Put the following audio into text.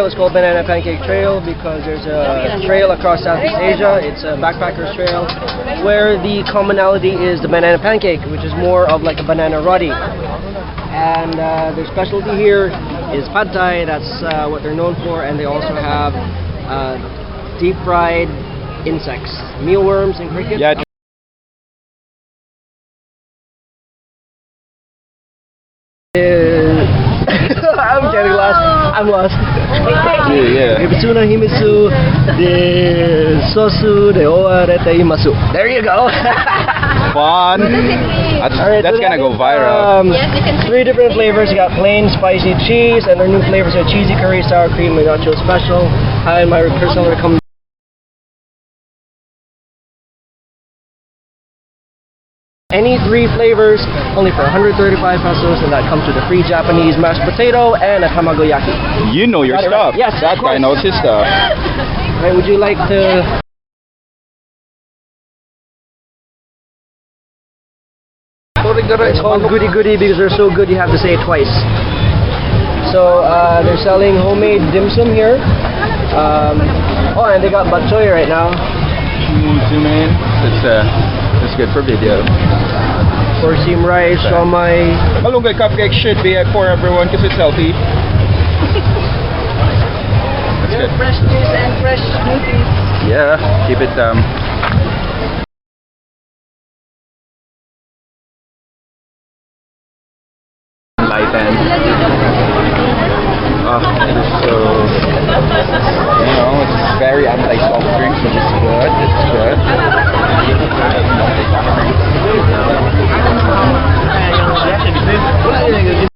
It's called Banana Pancake Trail because there's a trail across Southeast Asia. It's a backpackers trail where the commonality is the banana pancake, which is more of like a banana roti. And their specialty here is pad thai. That's what they're known for. And they also have deep fried insects, mealworms and crickets. Yeah. I'm getting lost. I'm lost. Yeah. Ibitsuna himisu de sosu de oarete imasu. There you go. Fun. That's gonna go viral. 3 different flavors. You got plain spicy cheese, and their new flavors are cheesy curry, sour cream, and nacho special. And my personal recommendation. Any 3 flavors, only for 135 pesos, and that comes with a free Japanese mashed potato and a tamagoyaki. You know your Got it stuff. right. Yes, that of guy course. knows his stuff. Right, would you like to... It's called goody goody because they're so good you have to say it twice. So they're selling homemade dim sum here. Oh, and they got bok choy right now. Zoom in. It's good for video. Porcine rice, shawmai. Malunggay cupcake should be for everyone because it's healthy. That's good. Fresh juice and fresh smoothies. Yeah, keep it light and it's so, it's very anti-soft drinks, which is good. It's good.